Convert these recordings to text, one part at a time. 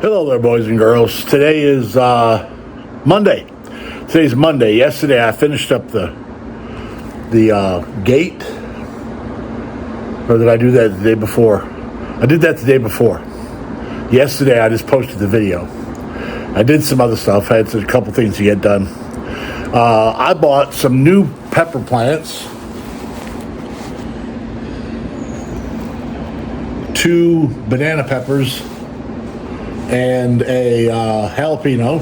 Hello there, boys and girls. Today is Monday. Today's Monday. Yesterday I finished up the gate. Or did I do that the day before? I did that the day before. Yesterday I just posted the video. I did some other stuff. I had a couple things to get done. I bought some new pepper plants. 2 banana peppers and a jalapeno,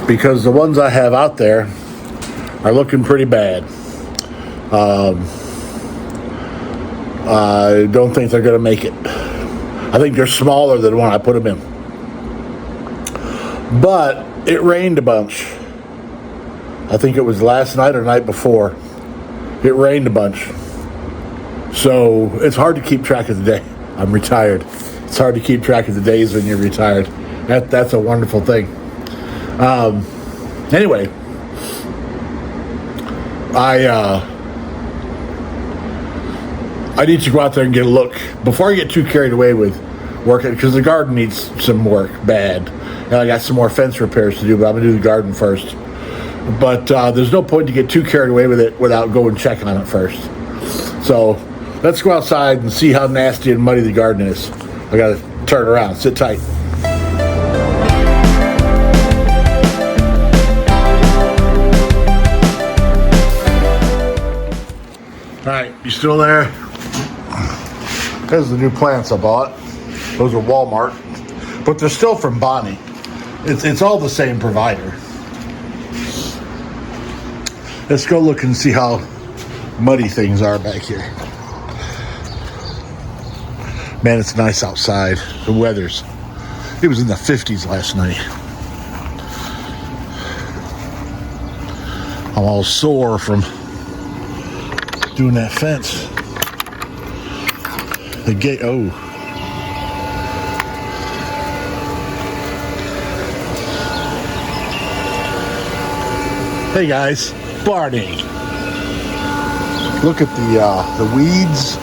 because the ones I have out there are looking pretty bad. I don't think they're going to make it. I think they're smaller than when I put them in. But it rained a bunch. I think it was last night or night before. It rained a bunch. So it's hard to keep track of the day. I'm retired. It's hard to keep track of the days when you're retired. That's a wonderful thing. Anyway, I need to go out there and get a look before I get too carried away with working, because the garden needs some work bad. And I got some more fence repairs to do, but I'm going to do the garden first. But there's no point to get too carried away with it without going and check on it first. So let's go outside and see how nasty and muddy the garden is. I got to turn around. Sit tight. All right, you still there? There's the new plants I bought. Those are Walmart, but they're still from Bonnie. It's all the same provider. Let's go look and see how muddy things are back here. Man, it's nice outside. The weather's, it was in the 50s last night. I'm all sore from doing that fence. The gate, oh. Hey guys, Barney. Look at the weeds.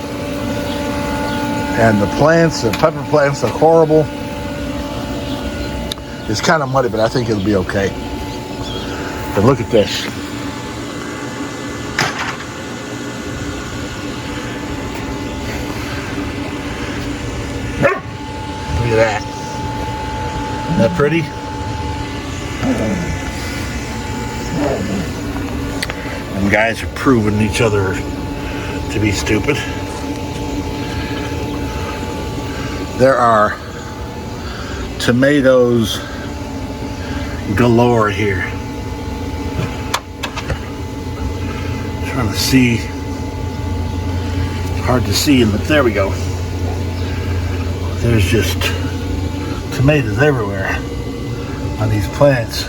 And the plants, the pepper plants, are horrible. It's kind of muddy, but I think it'll be okay. And look at this. Look at that. Isn't that pretty? And guys are proving each other to be stupid. There are tomatoes galore here. Trying to see. It's hard to see, but there we go. There's just tomatoes everywhere on these plants.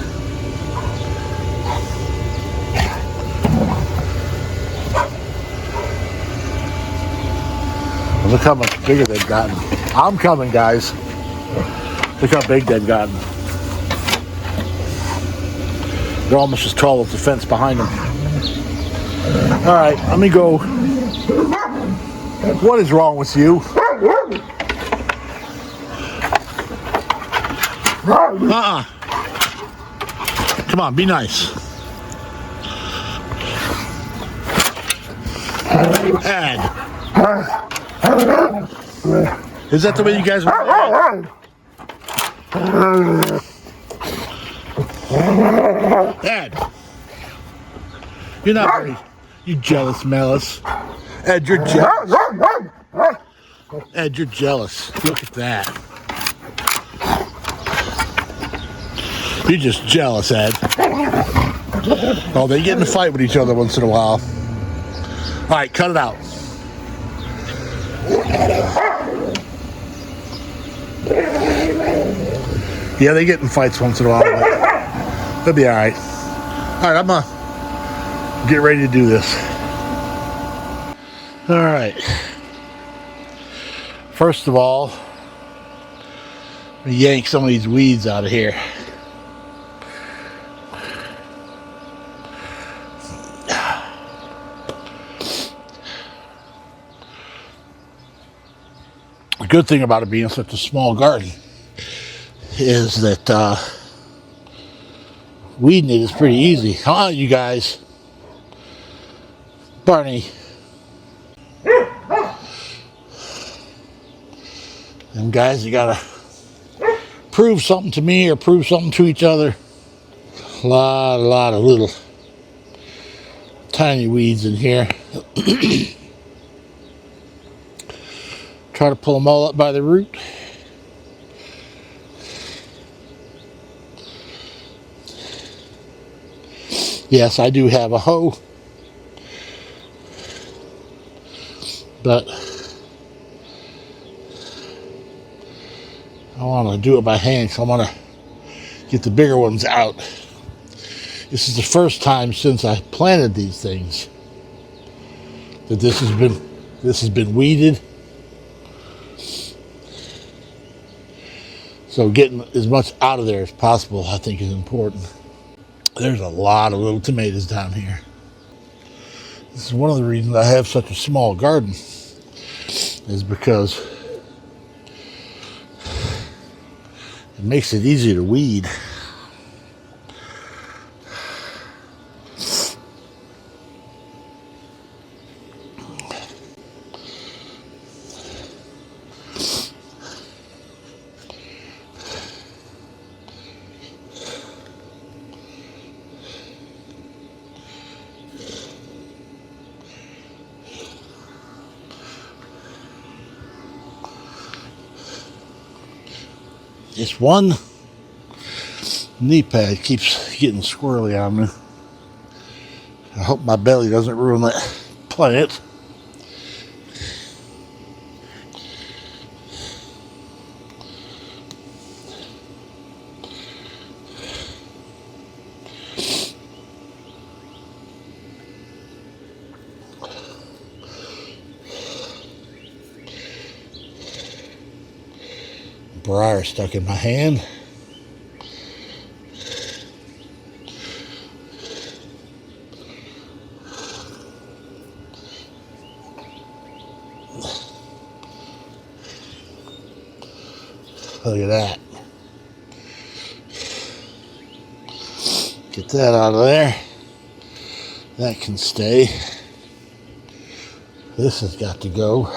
Look how much bigger they've gotten. I'm coming, guys. Look how big they've gotten. They're almost as tall as the fence behind them. All right, let me go. What is wrong with you? Come on, be nice. Ed. Is that the way you guys are? Ed, you're not very, you jealous Mellis. Ed, you're jealous. Ed, you're jealous. Look at that. You're just jealous, Ed. Oh, they get in a fight with each other once in a while. All right, cut it out. Yeah, they get in fights once in a while, but they'll be all right. All right, I'm gonna get ready to do this. All right. First of all, let me yank some of these weeds out of here. The good thing about it being such a small garden is that weeding it is pretty easy. Come on, you guys. Barney. And guys, you gotta prove something to me or prove something to each other. A lot of little tiny weeds in here. Try to pull them all up by the root. Yes, I do have a hoe, but I want to do it by hand, so I want to get the bigger ones out. This is the first time since I planted these things that this has been weeded. So getting as much out of there as possible, I think, is important. There's a lot of little tomatoes down here. This is one of the reasons I have such a small garden, is because it makes it easy to weed. This one knee pad keeps getting squirrely on me. I hope my belly doesn't ruin that plant. Briar stuck in my hand. Look at that. Get that out of there. That can stay. This has got to go.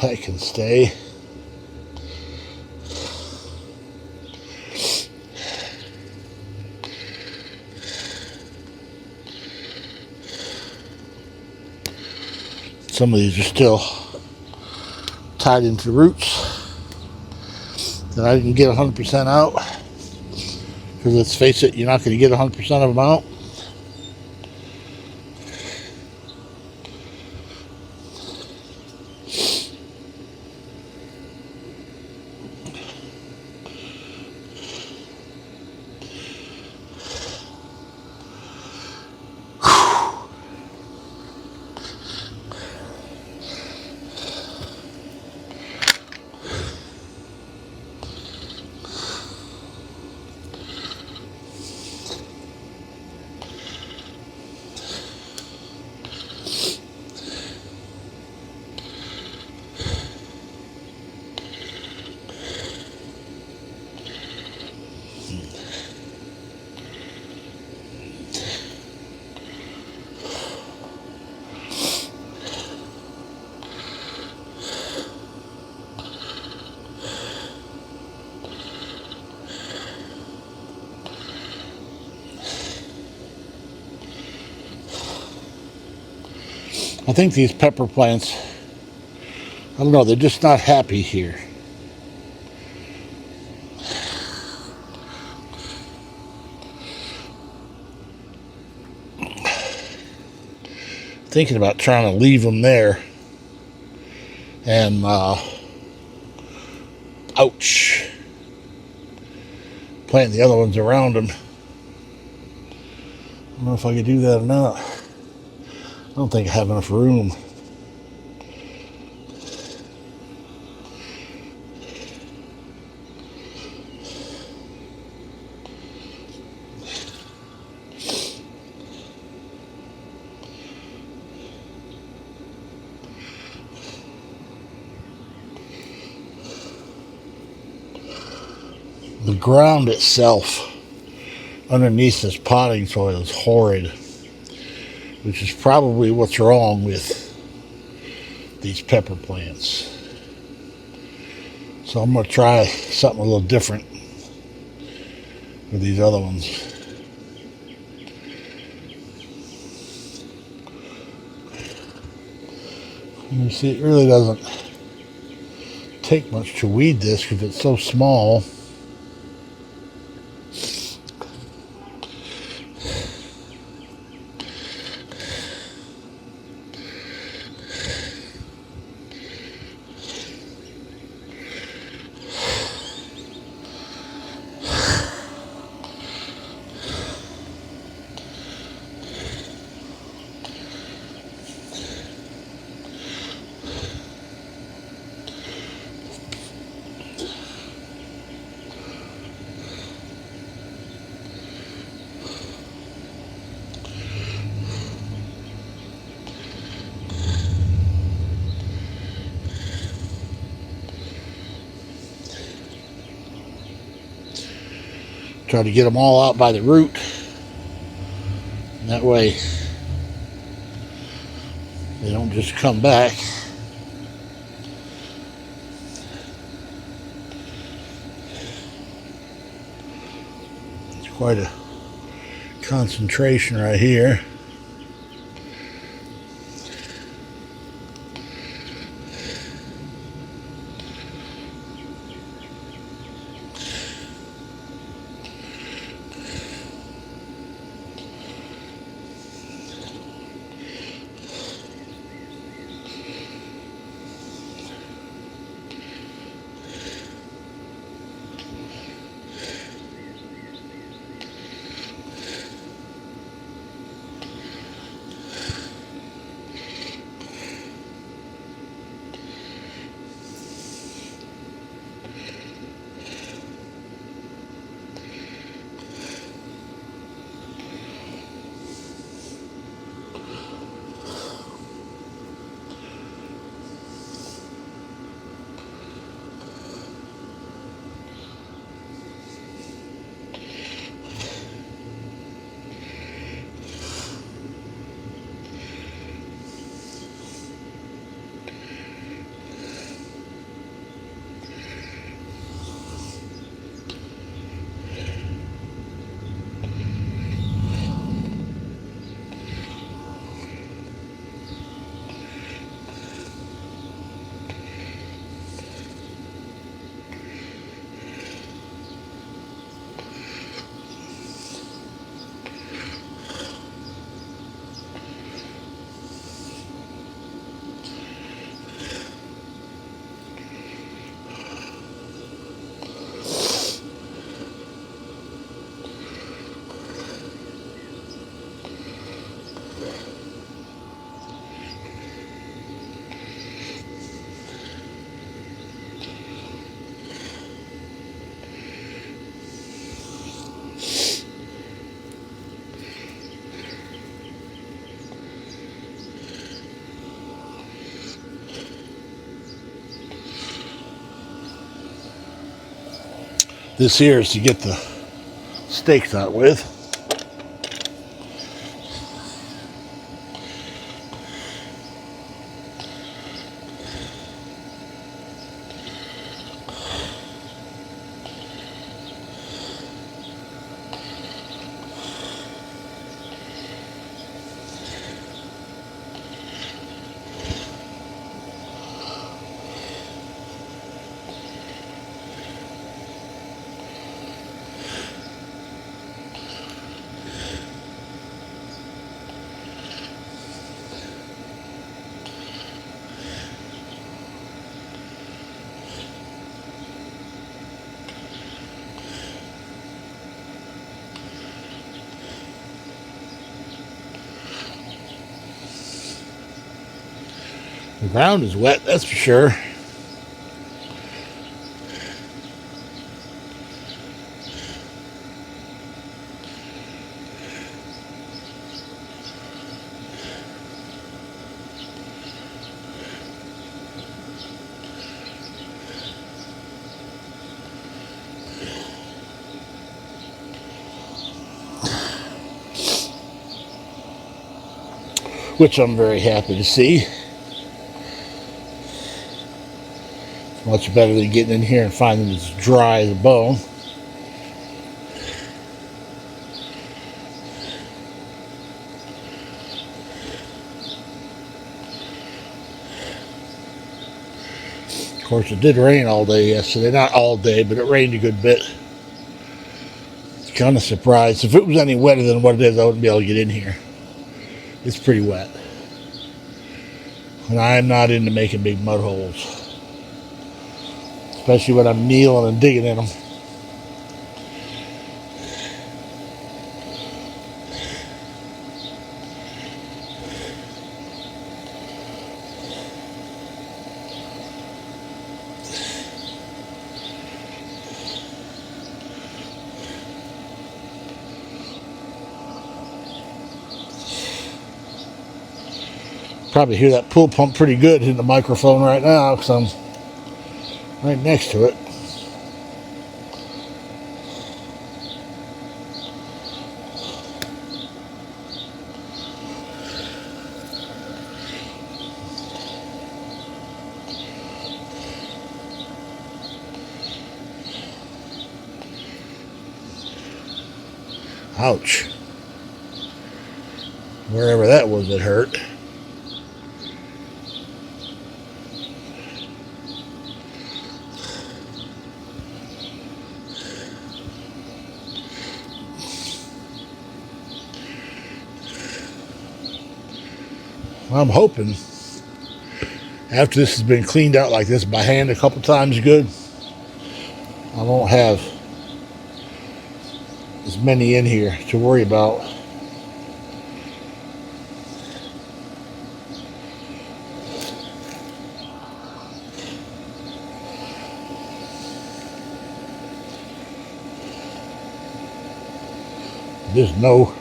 That can stay. Some of these are still tied into roots that I didn't get 100% out. Because let's face it, you're not going to get 100% of them out. I think these pepper plants, I don't know, they're just not happy here. Thinking about trying to leave them there and ouch, plant the other ones around them. I don't know if I could do that or not. I don't think I have enough room. the ground itself underneath this potting soil is horrid, which is probably what's wrong with these pepper plants. So I'm going to try something a little different with these other ones. You see, it really doesn't take much to weed this because it's so small. Try to get them all out by the root. And that way they don't just come back. It's quite a concentration right here. This here is to get the stakes out with. The ground is wet, that's for sure. which I'm very happy to see. It's much better than getting in here and finding it's dry as a bone. Of course, it did rain all day yesterday. Not all day, but it rained a good bit. Kind of surprised. If it was any wetter than what it is, I wouldn't be able to get in here. It's pretty wet. And I'm not into making big mud holes. Especially when I'm kneeling and digging in them. Probably hear that pool pump pretty good in the microphone right now because I'm right next to it. Ouch. Wherever that was, it hurt. I'm hoping after this has been cleaned out like this by hand a couple times good, I won't have as many in here to worry about. There's no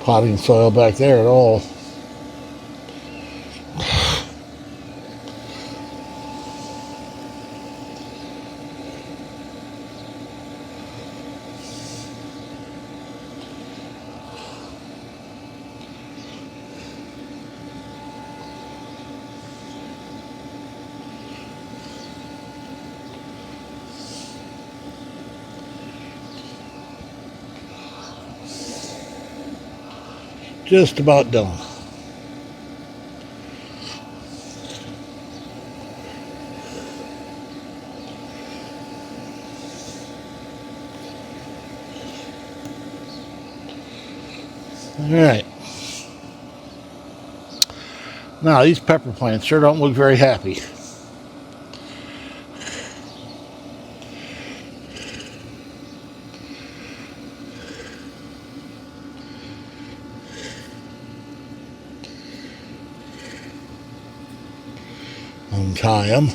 potting soil back there at all. Just about done. All right. Now these pepper plants sure don't look very happy. Untie them.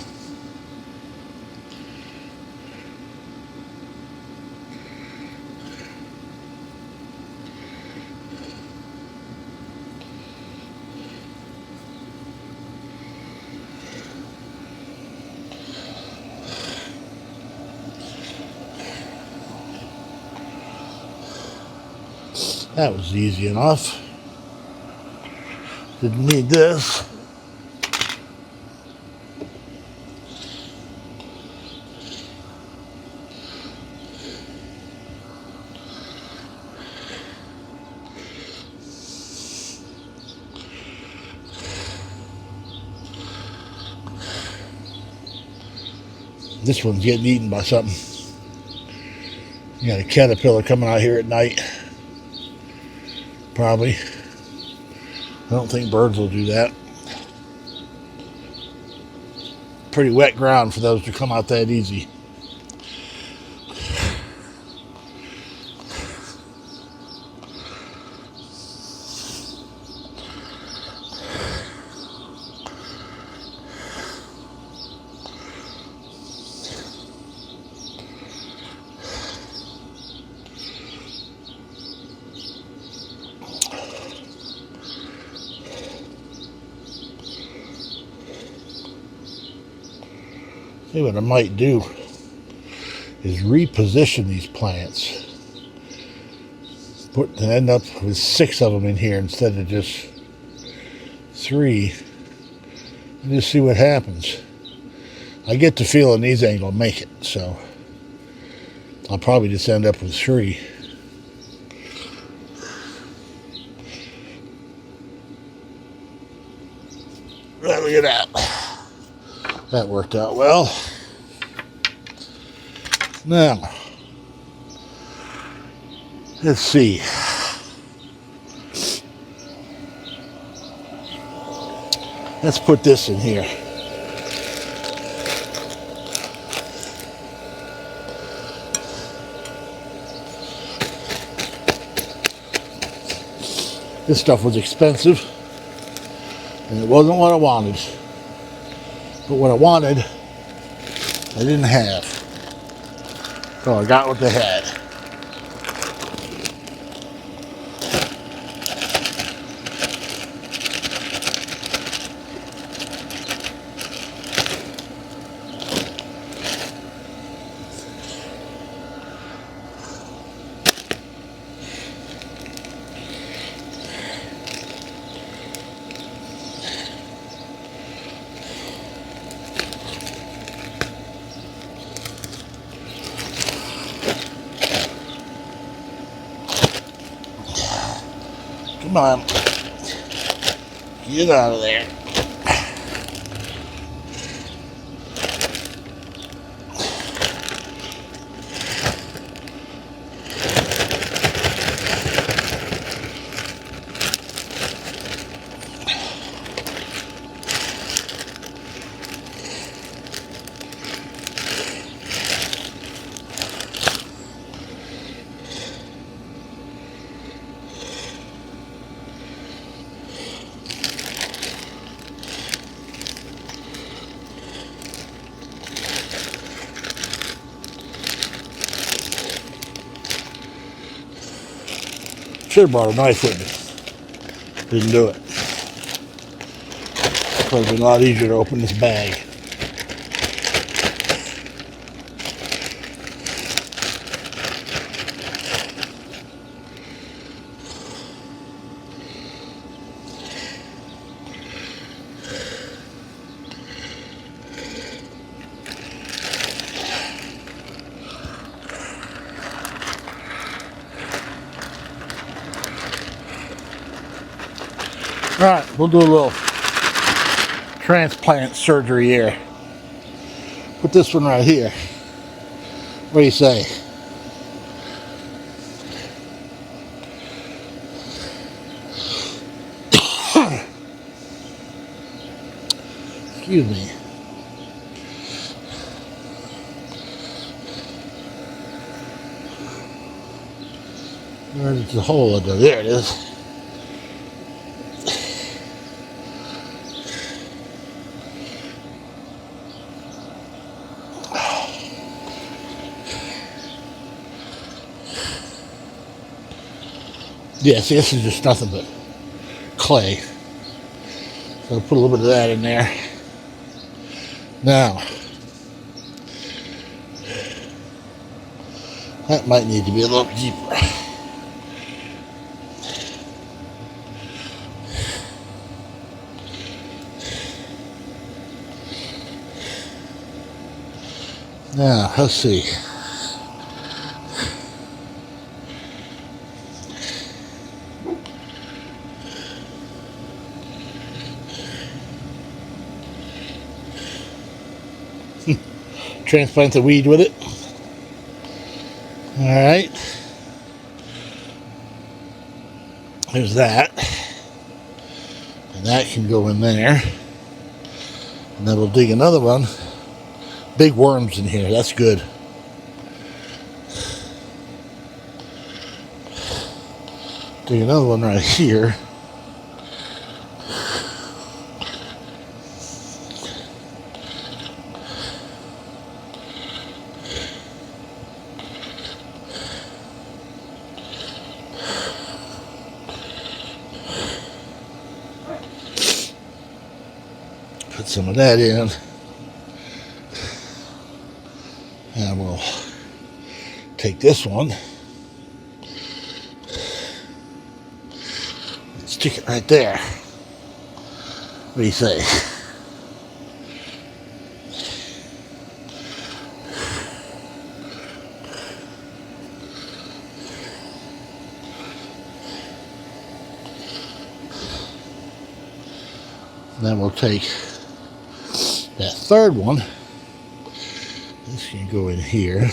That was easy enough. Didn't need this. This one's getting eaten by something. You got a caterpillar coming out here at night. Probably. I don't think birds will do that. Pretty wet ground for those to come out that easy. See, what I might do is reposition these plants. End up with 6 of them in here instead of just 3. And just see what happens. I get the feeling these ain't gonna make it, so I'll probably just end up with 3. Well, look at that. That worked out well. Now, let's see. Let's put this in here. This stuff was expensive, and it wasn't what I wanted. But what I wanted, I didn't have. So I got what they had. Come on. Get out of there. Should have brought a knife with me. Didn't do it. Would have been a lot easier to open this bag. All right, we'll do a little transplant surgery here. Put this one right here. What do you say? Excuse me. Where's the hole? There it is. Yeah, see, this is just nothing but clay. So I'll put a little bit of that in there. Now, that might need to be a little deeper. Now, let's see. Transplant the weed with it. All right. There's that. And that can go in there. And then we'll dig another one. Big worms in here. That's good. Dig another one right here. Put some of that in. And we'll take this one. Stick it right there. What do you say? Then we'll take that third one. This can go in here.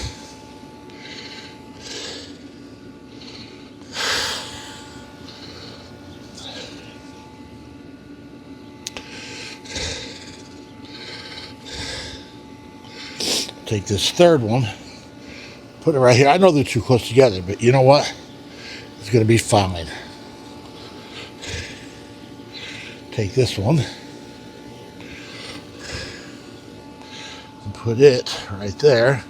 Take this third one, put it right here. I know they're too close together, but you know what? It's going to be fine. Take this one and put it right there.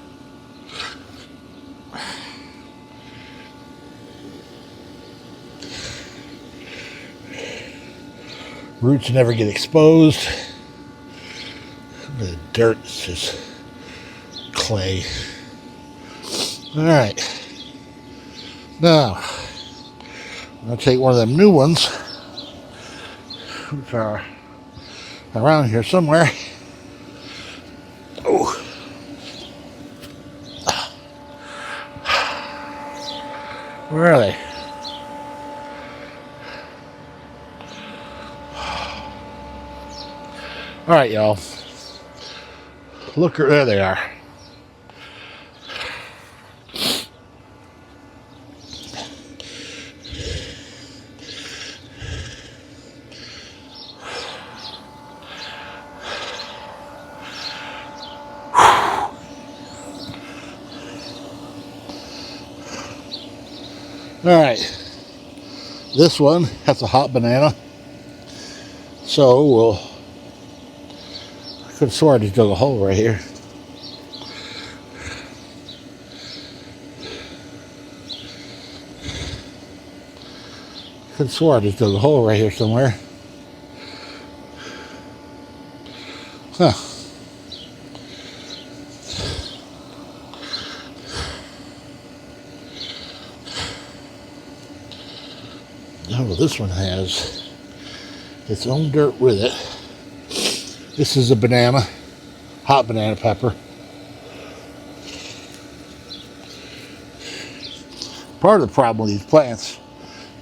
Roots never get exposed. The dirt is just clay. All right. Now, I'm going to take one of them new ones, which are around here somewhere. Oh. Where are they? All right, y'all. Look, there they are. All right, this one has a hot banana, so I could have sworn I just dug a hole right here. Could have sworn I just dug a hole right here somewhere. Huh. Oh, this one has its own dirt with it. This is a banana, hot banana pepper. Part of the problem with these plants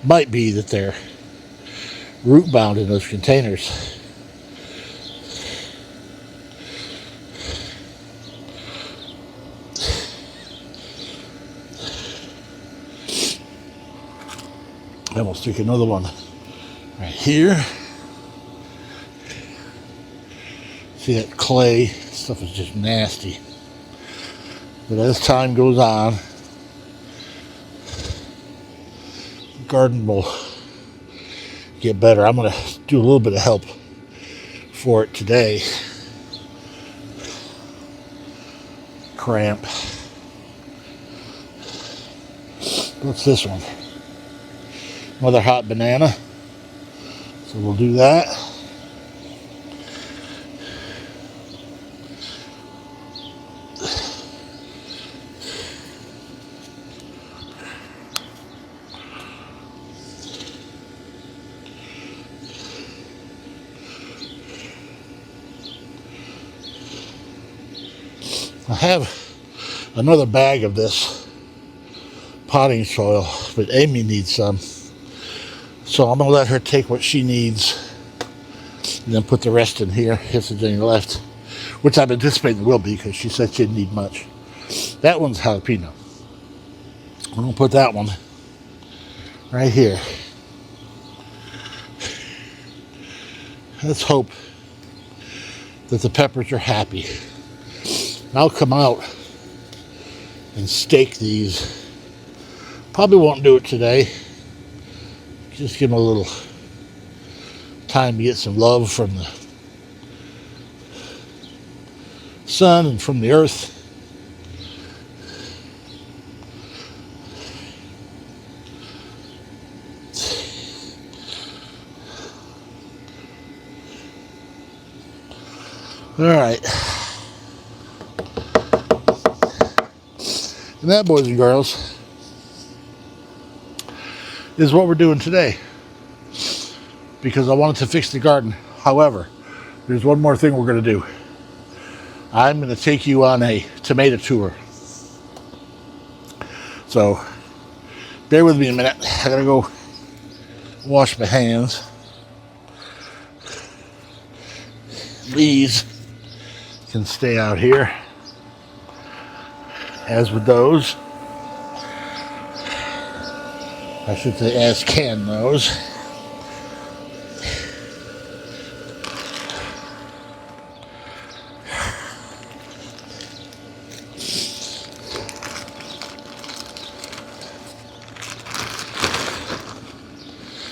might be that they're root bound in those containers. And we'll stick another one right here. See that clay stuff is just nasty. But as time goes on, the garden will get better. I'm going to do a little bit of help for it today. Cramp. What's this one? Another hot banana. So we'll do that. I have another bag of this potting soil, but Amy needs some. So I'm going to let her take what she needs and then put the rest in here if there's any left, which I'm anticipating there will be because she said she didn't need much. That one's jalapeno. I'm going to put that one right here. Let's hope that the peppers are happy. And I'll come out and stake these. Probably won't do it today. Just give them a little time to get some love from the sun and from the earth. All right. And that, boys and girls, is what we're doing today. Because I wanted to fix the garden However, there's one more thing we're going to do. I'm going to take you on a tomato tour. So, bear with me a minute. I got to go wash my hands. These can stay out here, as with those. I should say, as can those.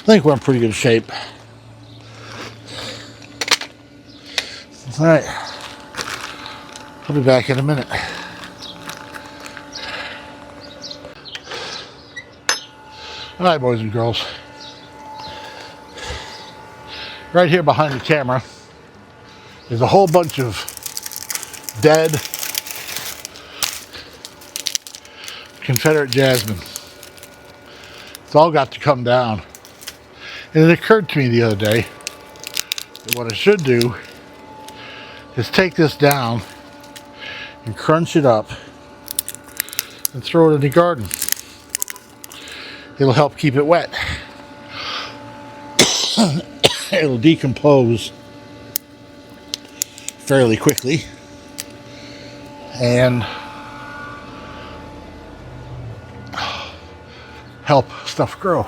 I think we're in pretty good shape. All right, I'll be back in a minute. All right, boys and girls. Right here behind the camera is a whole bunch of dead Confederate jasmine. It's all got to come down. And it occurred to me the other day that what I should do is take this down and crunch it up and throw it in the garden. It'll help keep it wet. It'll decompose fairly quickly and help stuff grow.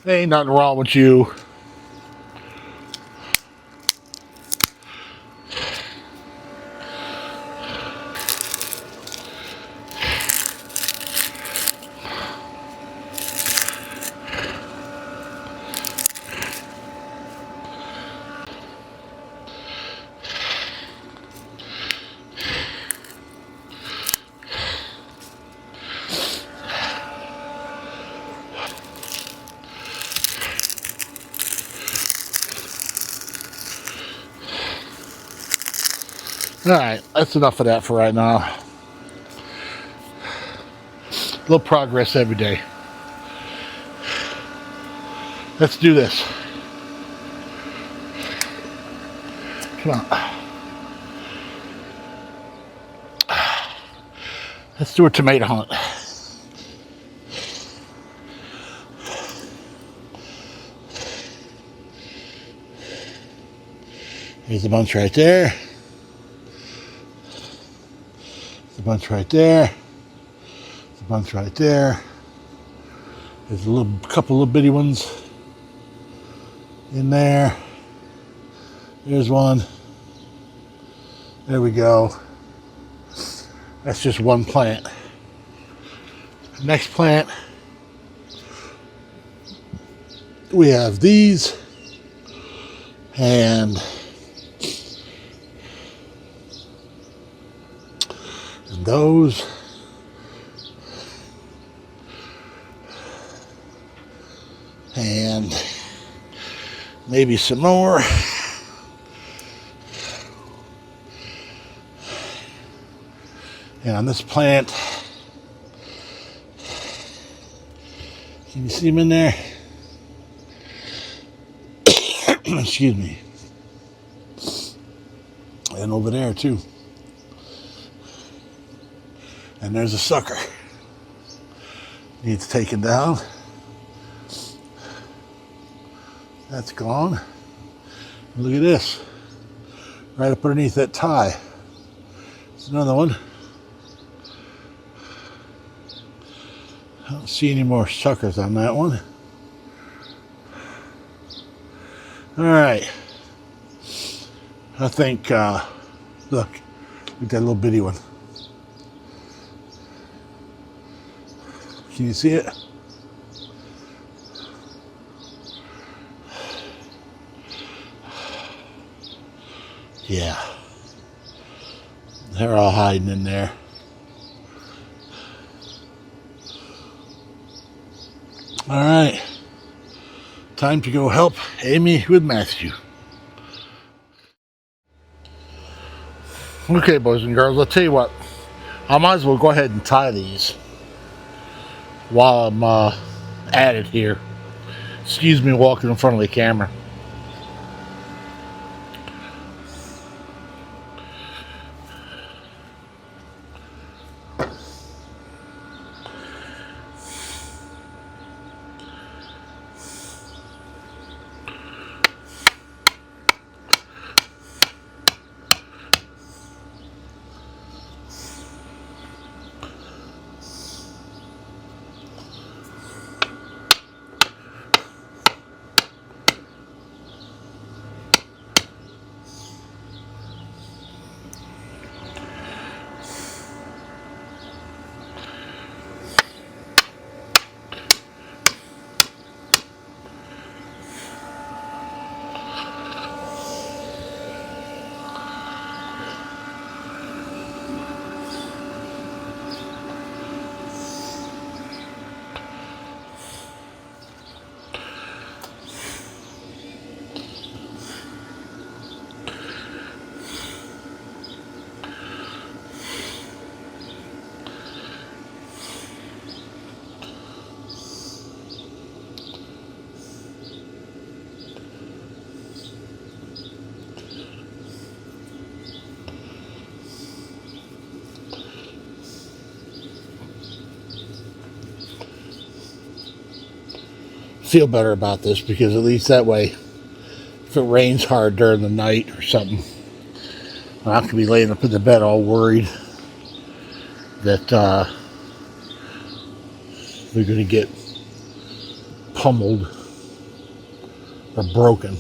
Ain't nothing wrong with you. Alright, that's enough of that for right now. A little progress every day. Let's do this. Come on. Let's do a tomato hunt. There's a bunch right there. A bunch right there. There's a bunch right there. There's a couple little bitty ones in there. There's one. There we go. That's just one plant. Next plant, we have these and those. And maybe some more. And on this plant, can you see them in there? Excuse me. And over there too. And there's a sucker. Needs taken down. That's gone. Look at this. Right up underneath that tie. There's another one. I don't see any more suckers on that one. Alright. I think, look at that little bitty one. Can you see it? Yeah. They're all hiding in there. All right. Time to go help Amy with Matthew. Okay, boys and girls, I'll tell you what. I might as well go ahead and tie these while I'm at it here. Excuse me walking in front of the camera. Feel better about this because at least that way, if it rains hard during the night or something, I'm not going to be laying up in the bed all worried that we're going to get pummeled or broken.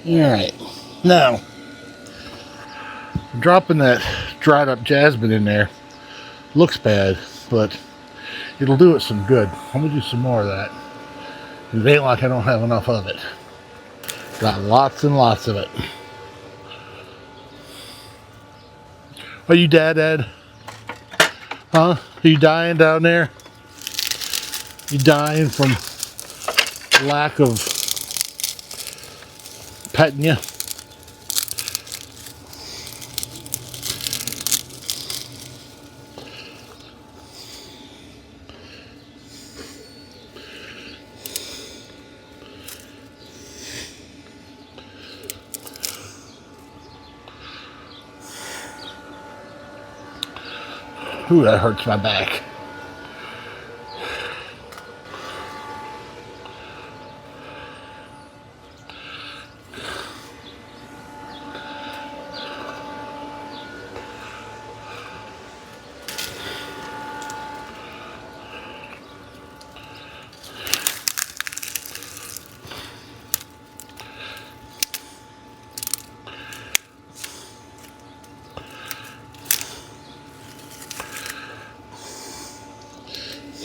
Alright, now, dropping that dried up jasmine in there looks bad, but it'll do it some good. I'm going to do some more of that. It ain't like I don't have enough of it. Got lots and lots of it. Are you dead? Huh? Are you dying down there? You dying from lack of petting you? Ooh, that hurts my back.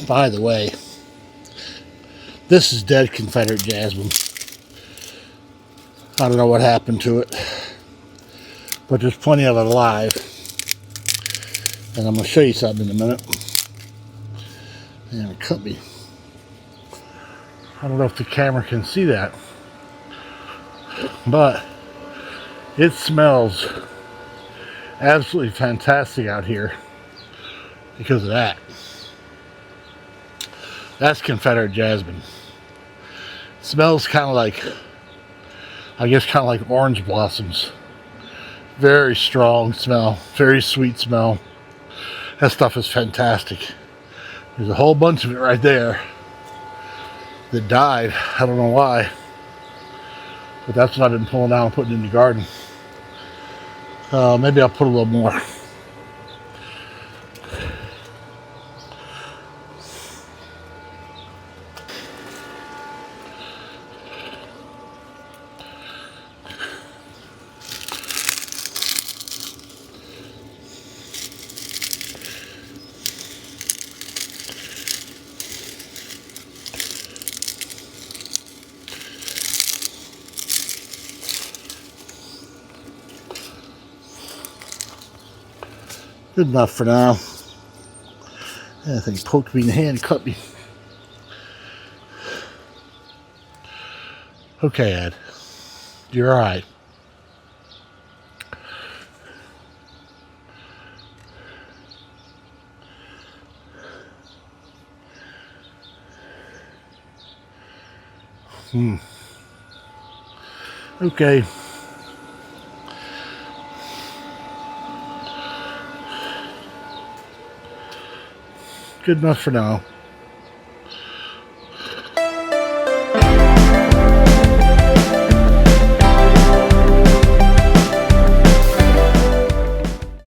By the way, this is dead Confederate jasmine. I don't know what happened to it, but there's plenty of it alive. And I'm going to show you something in a minute. And it cut me. I don't know if the camera can see that, but it smells absolutely fantastic out here because of that. That's Confederate jasmine. It smells kind of like, I guess, kind of like orange blossoms. Very strong smell, very sweet smell. That stuff is fantastic. There's a whole bunch of it right there that died. I don't know why, but that's what I've been pulling out and putting in the garden. Maybe I'll put a little more. Good enough for now. That thing poked me in the hand, cut me. Okay, Ed. You're alright. Okay. Good enough for now.